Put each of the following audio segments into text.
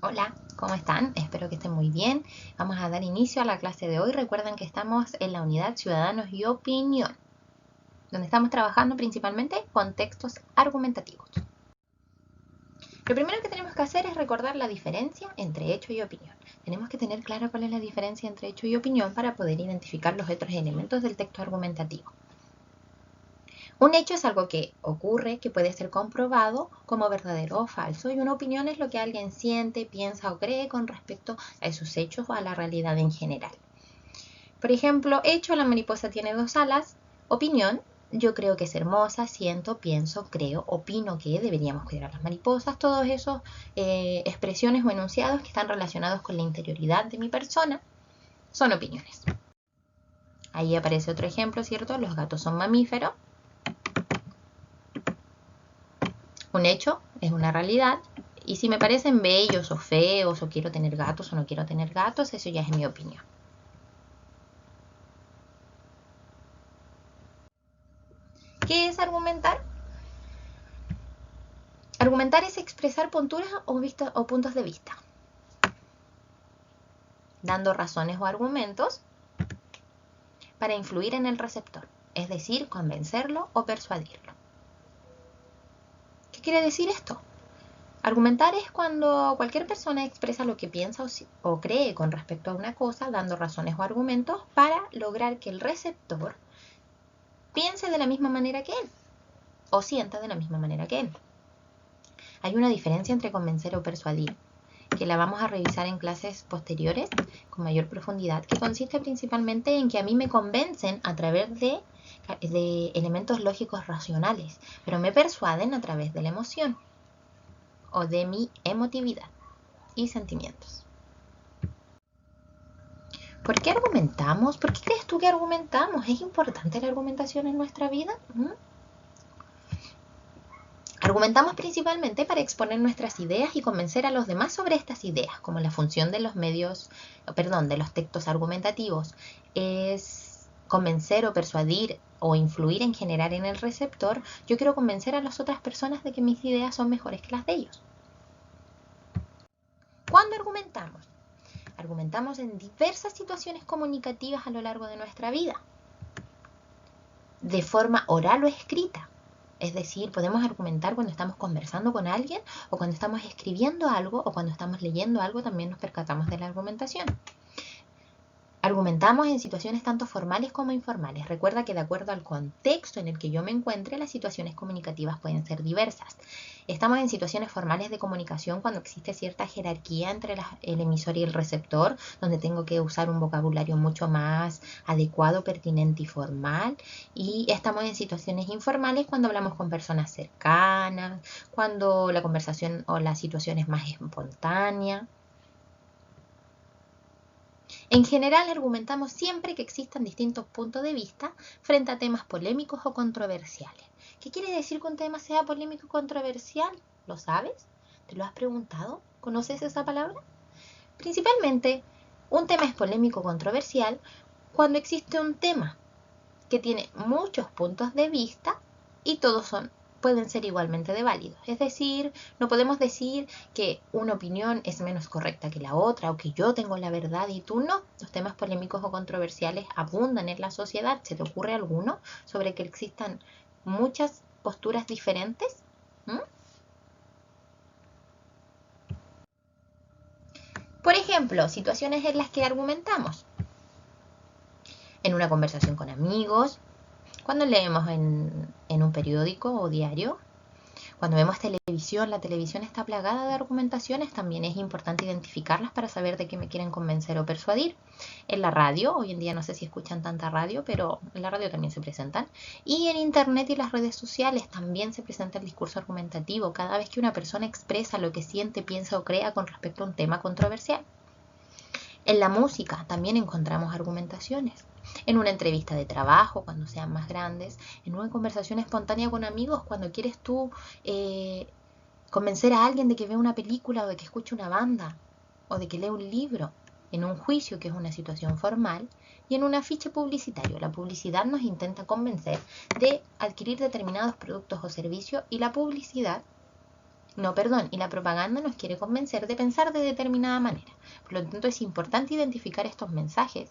Hola, ¿cómo están? Espero que estén muy bien. Vamos a dar inicio a la clase de hoy. Recuerden que estamos en la unidad Ciudadanos y Opinión, donde estamos trabajando principalmente con textos argumentativos. Lo primero que tenemos que hacer es recordar la diferencia entre hecho y opinión. Tenemos que tener clara cuál es la diferencia entre hecho y opinión para poder identificar los otros elementos del texto argumentativo. Un hecho es algo que ocurre, que puede ser comprobado como verdadero o falso, y una opinión es lo que alguien siente, piensa o cree con respecto a esos hechos o a la realidad en general. Por ejemplo, hecho, la mariposa tiene dos alas. Opinión, yo creo que es hermosa, siento, pienso, creo, opino que deberíamos cuidar a las mariposas. Todos esos expresiones o enunciados que están relacionados con la interioridad de mi persona son opiniones. Ahí aparece otro ejemplo, ¿cierto? Los gatos son mamíferos. Un hecho es una realidad. Y si me parecen bellos o feos, o quiero tener gatos o no quiero tener gatos, eso ya es mi opinión. ¿Qué es argumentar? Argumentar es expresar posturas o puntos de vista, dando razones o argumentos para influir en el receptor, es decir, convencerlo o persuadirlo. ¿Qué quiere decir esto? Argumentar es cuando cualquier persona expresa lo que piensa o cree con respecto a una cosa, dando razones o argumentos para lograr que el receptor piense de la misma manera que él o sienta de la misma manera que él. Hay una diferencia entre convencer o persuadir, que la vamos a revisar en clases posteriores con mayor profundidad, que consiste principalmente en que a mí me convencen a través de elementos lógicos racionales, pero me persuaden a través de la emoción o de mi emotividad y sentimientos. ¿Por qué argumentamos? ¿Por qué crees tú que argumentamos? ¿Es importante la argumentación en nuestra vida? Argumentamos principalmente para exponer nuestras ideas y convencer a los demás sobre estas ideas, como la función de los de los textos argumentativos es convencer o persuadir o influir en general en el receptor. Yo quiero convencer a las otras personas de que mis ideas son mejores que las de ellos. ¿Cuándo argumentamos? Argumentamos en diversas situaciones comunicativas a lo largo de nuestra vida, de forma oral o escrita. Es decir, podemos argumentar cuando estamos conversando con alguien o cuando estamos escribiendo algo o cuando estamos leyendo algo, también nos percatamos de la argumentación. Argumentamos en situaciones tanto formales como informales. Recuerda que de acuerdo al contexto en el que yo me encuentre, las situaciones comunicativas pueden ser diversas. Estamos en situaciones formales de comunicación cuando existe cierta jerarquía entre el emisor y el receptor, donde tengo que usar un vocabulario mucho más adecuado, pertinente y formal. Y estamos en situaciones informales cuando hablamos con personas cercanas, cuando la conversación o la situación es más espontánea. En general, argumentamos siempre que existan distintos puntos de vista frente a temas polémicos o controversiales. ¿Qué quiere decir que un tema sea polémico o controversial? ¿Lo sabes? ¿Te lo has preguntado? ¿Conoces esa palabra? Principalmente, un tema es polémico o controversial cuando existe un tema que tiene muchos puntos de vista y todos pueden ser igualmente de válidos. Es decir, no podemos decir que una opinión es menos correcta que la otra o que yo tengo la verdad y tú no. Los temas polémicos o controversiales abundan en la sociedad. ¿Se te ocurre alguno sobre que existan muchas posturas diferentes? Por ejemplo, situaciones en las que argumentamos. En una conversación con amigos, cuando leemos en un periódico o diario, cuando vemos televisión, la televisión está plagada de argumentaciones, también es importante identificarlas para saber de qué me quieren convencer o persuadir. En la radio, hoy en día no sé si escuchan tanta radio, pero en la radio también se presentan. Y en internet y las redes sociales también se presenta el discurso argumentativo, cada vez que una persona expresa lo que siente, piensa o crea con respecto a un tema controversial. En la música también encontramos argumentaciones. En una entrevista de trabajo, cuando sean más grandes, en una conversación espontánea con amigos, cuando quieres tú convencer a alguien de que vea una película o de que escuche una banda o de que lea un libro, en un juicio, que es una situación formal, y en un afiche publicitario. La publicidad nos intenta convencer de adquirir determinados productos o servicios y la publicidad No, perdón, y la propaganda nos quiere convencer de pensar de determinada manera. Por lo tanto, es importante identificar estos mensajes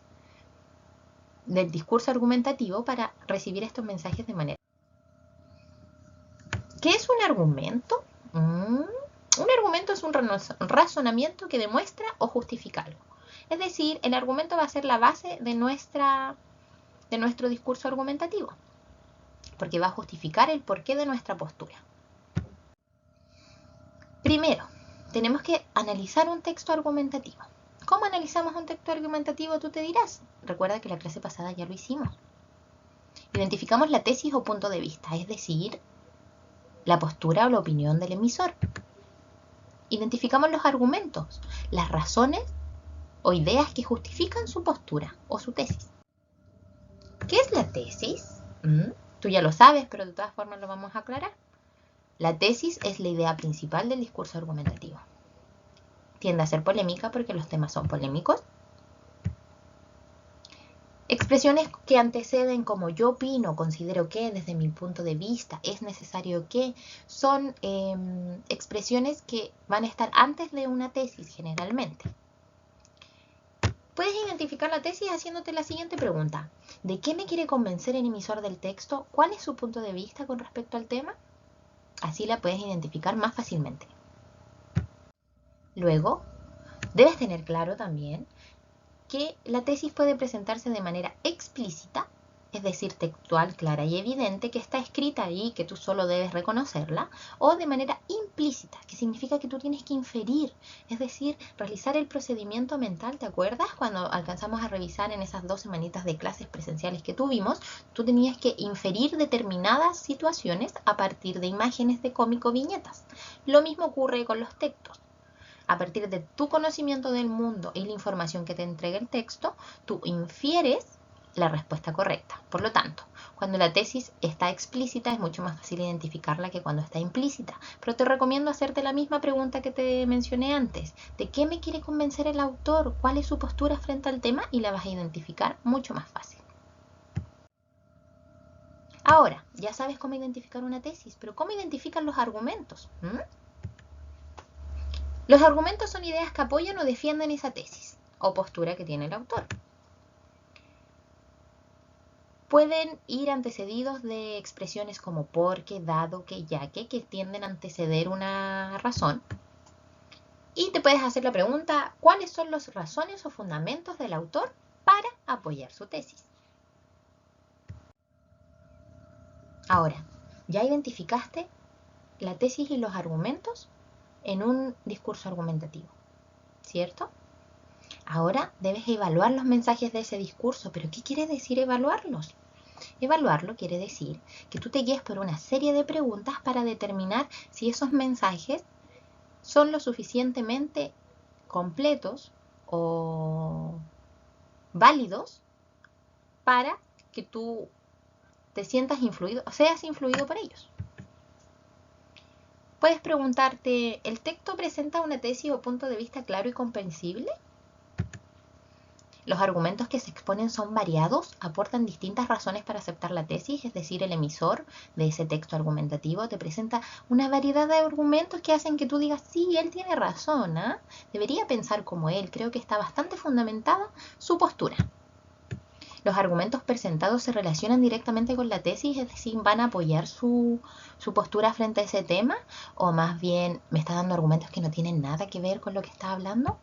del discurso argumentativo para recibir estos mensajes de manera. ¿Qué es un argumento? Un argumento es un razonamiento que demuestra o justifica algo. Es decir, el argumento va a ser la base de nuestro discurso argumentativo, porque va a justificar el porqué de nuestra postura. Primero, tenemos que analizar un texto argumentativo. ¿Cómo analizamos un texto argumentativo? Tú te dirás. Recuerda que la clase pasada ya lo hicimos. Identificamos la tesis o punto de vista, es decir, la postura o la opinión del emisor. Identificamos los argumentos, las razones o ideas que justifican su postura o su tesis. ¿Qué es la tesis? Tú ya lo sabes, pero de todas formas lo vamos a aclarar. La tesis es la idea principal del discurso argumentativo. Tiende a ser polémica porque los temas son polémicos. Expresiones que anteceden como yo opino, considero que, desde mi punto de vista, es necesario que, son expresiones que van a estar antes de una tesis generalmente. Puedes identificar la tesis haciéndote la siguiente pregunta. ¿De qué me quiere convencer el emisor del texto? ¿Cuál es su punto de vista con respecto al tema? Así la puedes identificar más fácilmente. Luego, debes tener claro también que la tesis puede presentarse de manera explícita, es decir, textual, clara y evidente, que está escrita ahí, que tú solo debes reconocerla, o de manera implícita, que significa que tú tienes que inferir, es decir, realizar el procedimiento mental. ¿Te acuerdas cuando alcanzamos a revisar en esas 2 semanitas de clases presenciales que tuvimos? Tú tenías que inferir determinadas situaciones a partir de imágenes de cómic o viñetas. Lo mismo ocurre con los textos. A partir de tu conocimiento del mundo y la información que te entrega el texto, tú infieres la respuesta correcta. Por lo tanto, cuando la tesis está explícita es mucho más fácil identificarla que cuando está implícita. Pero te recomiendo hacerte la misma pregunta que te mencioné antes. ¿De qué me quiere convencer el autor? ¿Cuál es su postura frente al tema? Y la vas a identificar mucho más fácil. Ahora, ya sabes cómo identificar una tesis, pero ¿cómo identifican los argumentos? Los argumentos son ideas que apoyan o defienden esa tesis o postura que tiene el autor. Pueden ir antecedidos de expresiones como porque, dado que, ya que tienden a anteceder una razón. Y te puedes hacer la pregunta, ¿cuáles son las razones o fundamentos del autor para apoyar su tesis? Ahora, ya identificaste la tesis y los argumentos en un discurso argumentativo, ¿cierto? Ahora debes evaluar los mensajes de ese discurso, pero ¿qué quiere decir evaluarlos? Evaluarlo quiere decir que tú te guías por una serie de preguntas para determinar si esos mensajes son lo suficientemente completos o válidos para que tú te sientas influido o seas influido por ellos. Puedes preguntarte, ¿el texto presenta una tesis o punto de vista claro y comprensible? Los argumentos que se exponen son variados, aportan distintas razones para aceptar la tesis, es decir, el emisor de ese texto argumentativo te presenta una variedad de argumentos que hacen que tú digas, sí, él tiene razón, ¿eh? Debería pensar como él, creo que está bastante fundamentada su postura. Los argumentos presentados se relacionan directamente con la tesis, es decir, van a apoyar su postura frente a ese tema, o más bien me está dando argumentos que no tienen nada que ver con lo que está hablando.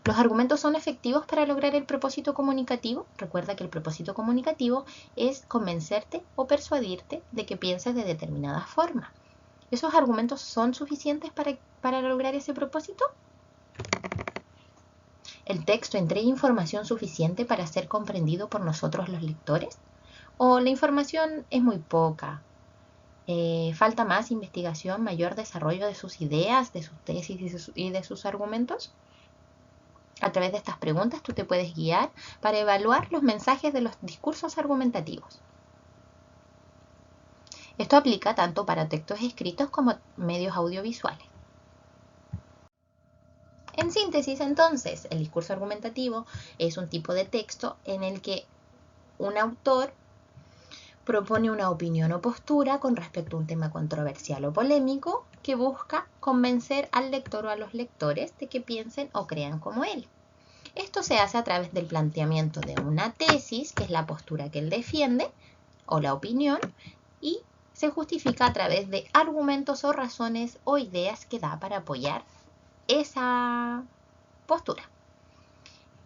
¿Los argumentos son efectivos para lograr el propósito comunicativo? Recuerda que el propósito comunicativo es convencerte o persuadirte de que pienses de determinada forma. ¿Esos argumentos son suficientes para lograr ese propósito? ¿El texto entrega información suficiente para ser comprendido por nosotros los lectores? ¿O la información es muy poca? ¿Falta más investigación, mayor desarrollo de sus ideas, de sus tesis y de sus argumentos? A través de estas preguntas tú te puedes guiar para evaluar los mensajes de los discursos argumentativos. Esto aplica tanto para textos escritos como medios audiovisuales. En síntesis, entonces, el discurso argumentativo es un tipo de texto en el que un autor propone una opinión o postura con respecto a un tema controversial o polémico que busca convencer al lector o a los lectores de que piensen o crean como él. Esto se hace a través del planteamiento de una tesis, que es la postura que él defiende, o la opinión, y se justifica a través de argumentos o razones o ideas que da para apoyar esa postura.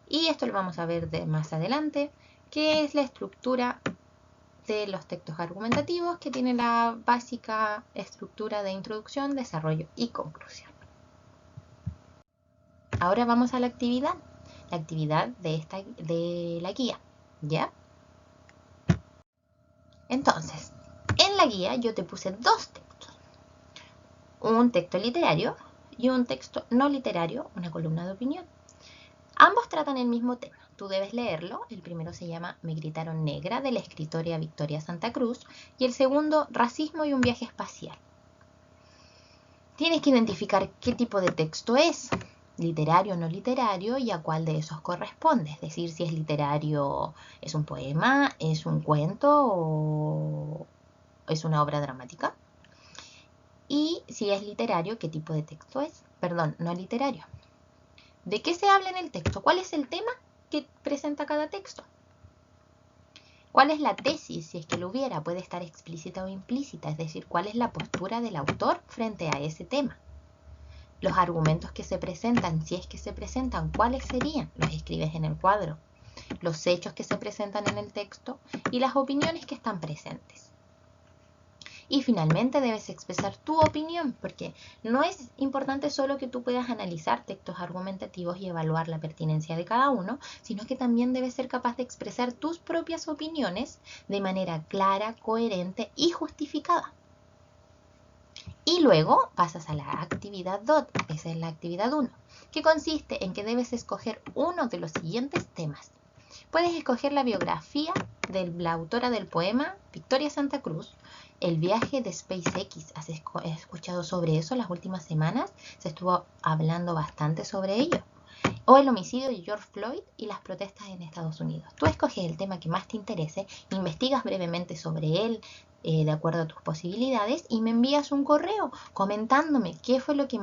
Y esto lo vamos a ver más adelante, que es la estructura de los textos argumentativos, que tiene la básica estructura de introducción, desarrollo y conclusión. Ahora vamos a la actividad de la guía, ¿ya? Entonces, en la guía yo te puse dos textos, un texto literario y un texto no literario, una columna de opinión. Ambos tratan el mismo tema. Tú debes leerlo. El primero se llama Me gritaron negra, de la escritora Victoria Santa Cruz, y el segundo, Racismo y un viaje espacial. Tienes que identificar qué tipo de texto es, literario o no literario, y a cuál de esos corresponde. Es decir, si es literario, es un poema, es un cuento o es una obra dramática. Y si es literario, qué tipo de texto es. Perdón, no literario. ¿De qué se habla en el texto? ¿Cuál es el tema que presenta cada texto? ¿Cuál es la tesis, si es que lo hubiera? Puede estar explícita o implícita, es decir, ¿cuál es la postura del autor frente a ese tema? Los argumentos que se presentan, si es que se presentan, ¿cuáles serían? Los escribes en el cuadro. Los hechos que se presentan en el texto y las opiniones que están presentes. Y finalmente debes expresar tu opinión, porque no es importante solo que tú puedas analizar textos argumentativos y evaluar la pertinencia de cada uno, sino que también debes ser capaz de expresar tus propias opiniones de manera clara, coherente y justificada. Y luego pasas a la actividad 2, esa es la actividad 1, que consiste en que debes escoger uno de los siguientes temas. Puedes escoger la biografía de la autora del poema, Victoria Santa Cruz, el viaje de SpaceX. ¿Has escuchado sobre eso las últimas semanas? Se estuvo hablando bastante sobre ello. O el homicidio de George Floyd y las protestas en Estados Unidos. Tú escoges el tema que más te interese, investigas brevemente sobre él de acuerdo a tus posibilidades y me envías un correo comentándome qué fue lo que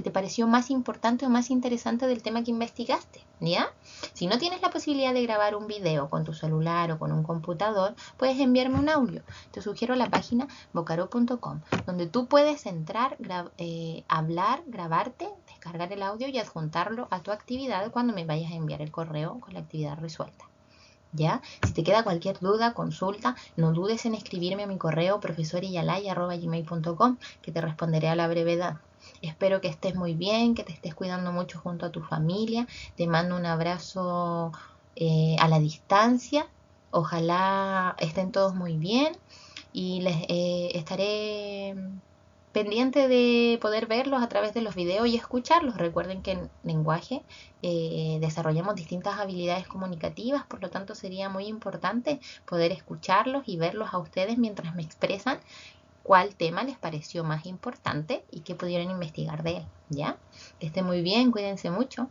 te pareció más importante o más interesante del tema que investigaste, ¿ya? Si no tienes la posibilidad de grabar un video con tu celular o con un computador, puedes enviarme un audio. Te sugiero la página vocaro.com, donde tú puedes entrar, hablar, grabarte, descargar el audio y adjuntarlo a tu actividad cuando me vayas a enviar el correo con la actividad resuelta. ¿Ya? Si te queda cualquier duda, consulta, no dudes en escribirme a mi correo profesoriyalay@gmail.com, que te responderé a la brevedad. Espero que estés muy bien, que te estés cuidando mucho junto a tu familia. Te mando un abrazo a la distancia. Ojalá estén todos muy bien y les estaré pendiente de poder verlos a través de los videos y escucharlos. Recuerden que en lenguaje desarrollamos distintas habilidades comunicativas, por lo tanto sería muy importante poder escucharlos y verlos a ustedes mientras me expresan cuál tema les pareció más importante y qué pudieron investigar de él, ¿ya? Que estén muy bien, cuídense mucho.